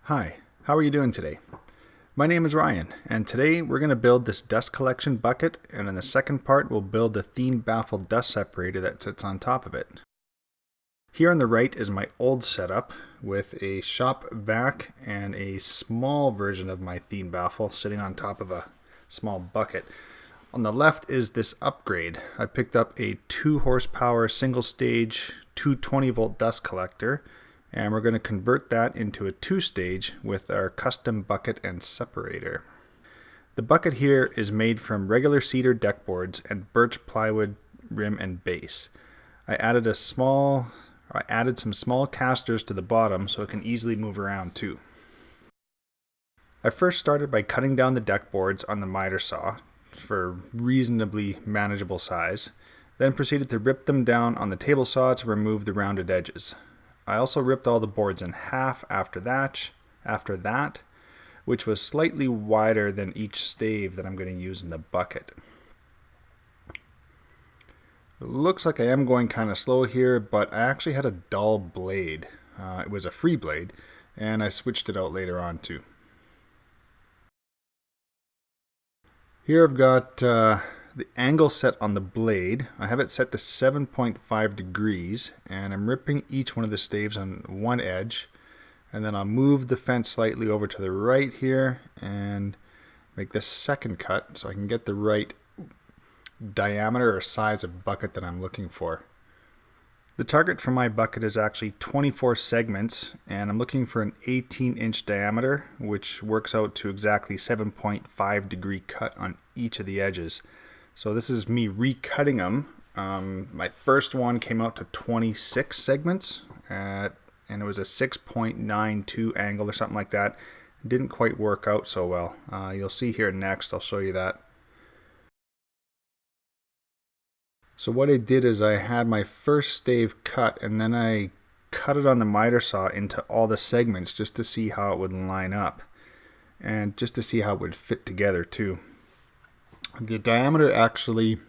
Hi, how are you doing today? My name is Ryan, and today we're going to build this dust collection bucket, and in the second part we'll build the Thien Baffle dust separator that sits on top of it. Here on the right is my old setup with a shop vac and a small version of my Thien Baffle sitting on top of a small bucket. On the left is this upgrade. I picked up a 2 horsepower single stage 220 volt dust collector, and we're going to convert that into a 2-stage with our custom bucket and separator. The bucket here is made from regular cedar deck boards and birch plywood rim and base. I added some small casters to the bottom so it can easily move around too. I first started by cutting down the deck boards on the miter saw for reasonably manageable size, then proceeded to rip them down on the table saw to remove the rounded edges. I also ripped all the boards in half after that, which was slightly wider than each stave that I'm going to use in the bucket. It looks like I am going kind of slow here, but I actually had a dull blade. It was a free blade, and I switched it out later on too. Here I've got the angle set on the blade. I have it set to 7.5 degrees, and I'm ripping each one of the staves on one edge, and then I'll move the fence slightly over to the right here and make this second cut so I can get the right diameter or size of bucket that I'm looking for. The target for my bucket is actually 24 segments, and I'm looking for an 18-inch diameter, which works out to exactly 7.5 degree cut on each of the edges. So this is me recutting them. My first one came out to 26 segments, and it was a 6.92 angle or something like that. It didn't quite work out so well. You'll see here next, I'll show you that. So what I did is I had my first stave cut, and then I cut it on the miter saw into all the segments just to see how it would line up, and just to see how it would fit together too. The diameter actually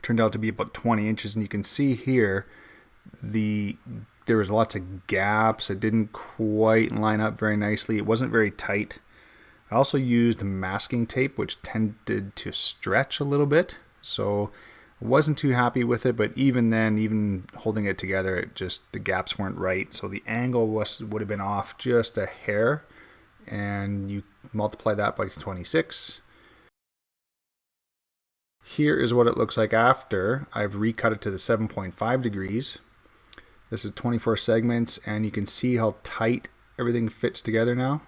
turned out to be about 20 inches, and you can see here there was lots of gaps. It didn't quite line up very nicely. It wasn't very tight. I also used masking tape, which tended to stretch a little bit, so I wasn't too happy with it, but even then, even holding it together, the gaps weren't right, so the angle would have been off just a hair, and you multiply that by 26. Here is what it looks like after I've recut it to the 7.5 degrees. This is 24 segments, and you can see how tight everything fits together now.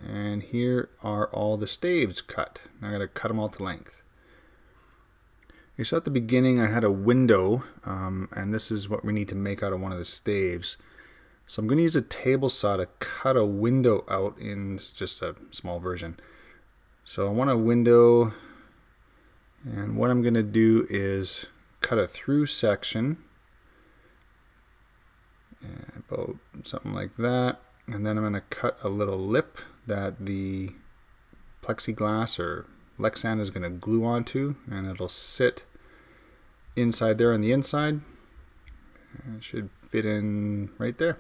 And here are all the staves cut. Now I'm going to cut them all to length. Okay, so at the beginning I had a window, and this is what we need to make out of one of the staves. So I'm going to use a table saw to cut a window out in just a small version. So I want a window, and what I'm going to do is cut a through section, about something like that, and then I'm going to cut a little lip that the plexiglass or Lexan is going to glue onto, and it'll sit inside there on the inside. And it should fit in right there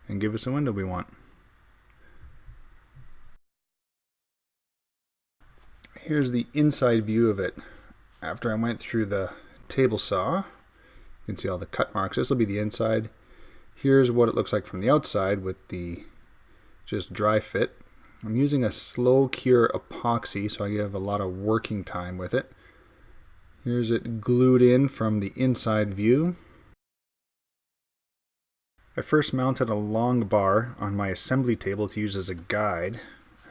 and give us the window we want. Here's the inside view of it. After I went through the table saw, you can see all the cut marks. This will be the inside. Here's what it looks like from the outside with the just dry fit. I'm using a slow cure epoxy, so I have a lot of working time with it. Here's it glued in from the inside view. I first mounted a long bar on my assembly table to use as a guide,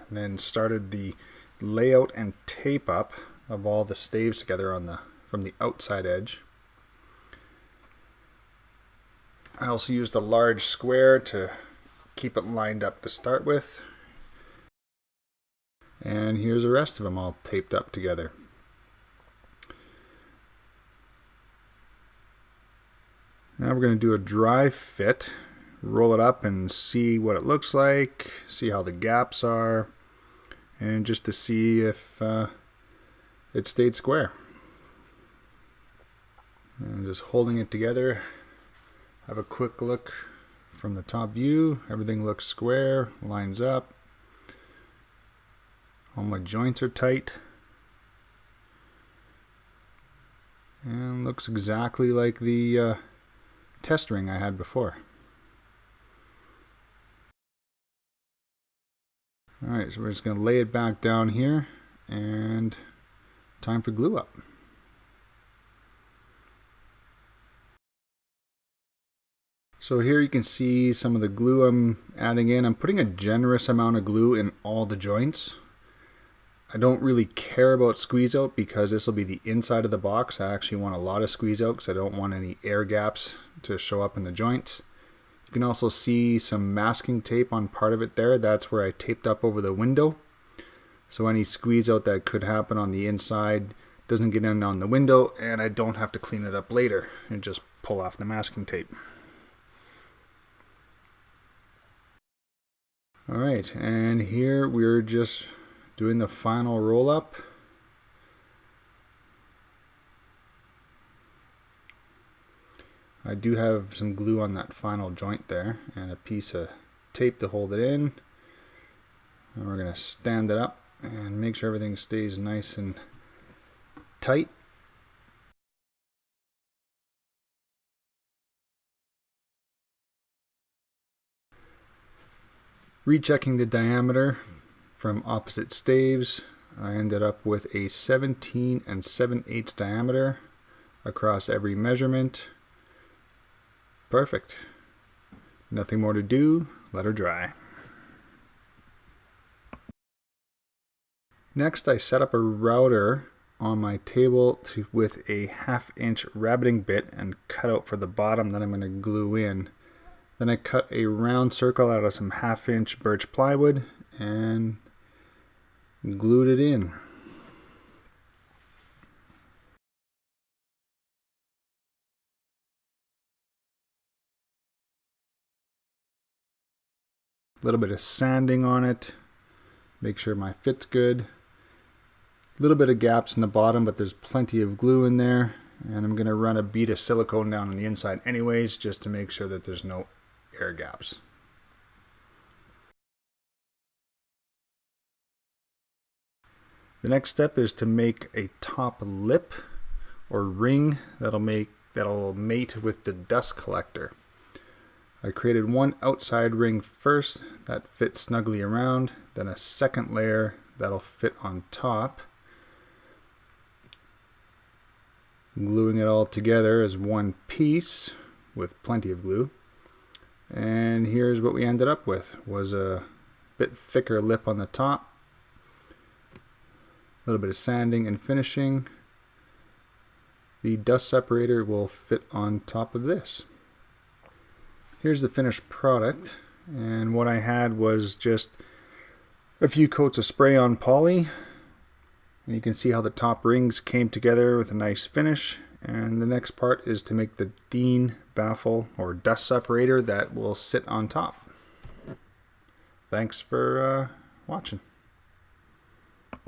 and then started the layout and tape up of all the staves together from the outside edge. I also used a large square to keep it lined up to start with. And here's the rest of them all taped up together. Now we're going to do a dry fit, roll it up and see what it looks like, see how the gaps are, and just to see if it stayed square. And just holding it together, have a quick look from the top view. Everything looks square, lines up. All my joints are tight. And looks exactly like the test ring I had before. Alright, so we're just going to lay it back down here, and time for glue up. So here you can see some of the glue I'm adding in. I'm putting a generous amount of glue in all the joints. I don't really care about squeeze out because this will be the inside of the box. I actually want a lot of squeeze out because I don't want any air gaps to show up in the joints. You can also see some masking tape on part of it there. That's where I taped up over the window. So any squeeze out that could happen on the inside doesn't get in on the window, and I don't have to clean it up later and just pull off the masking tape. Alright, and here we're just doing the final roll up. I do have some glue on that final joint there and a piece of tape to hold it in. And we're going to stand it up and make sure everything stays nice and tight. Rechecking the diameter from opposite staves, I ended up with a 17 7/8 diameter across every measurement. Perfect. Nothing more to do, let her dry. Next, I set up a router on my table with a 1/2-inch rabbiting bit and cut out for the bottom that I'm going to glue in. Then I cut a round circle out of some 1/2-inch birch plywood and glued it in. A little bit of sanding on it, make sure my fit's good. A little bit of gaps in the bottom, but there's plenty of glue in there, and I'm going to run a bead of silicone down on the inside anyways, just to make sure that there's no air gaps. The next step is to make a top lip or ring that'll mate with the dust collector. I created one outside ring first that fits snugly around, then a second layer that'll fit on top. Gluing it all together as one piece with plenty of glue. And here's what we ended up with, was a bit thicker lip on the top, a little bit of sanding and finishing. The dust separator will fit on top of this. Here's the finished product, and what I had was just a few coats of spray on poly, and you can see how the top rings came together with a nice finish. And the next part is to make the Thien Baffle or dust separator that will sit on top. Thanks for watching.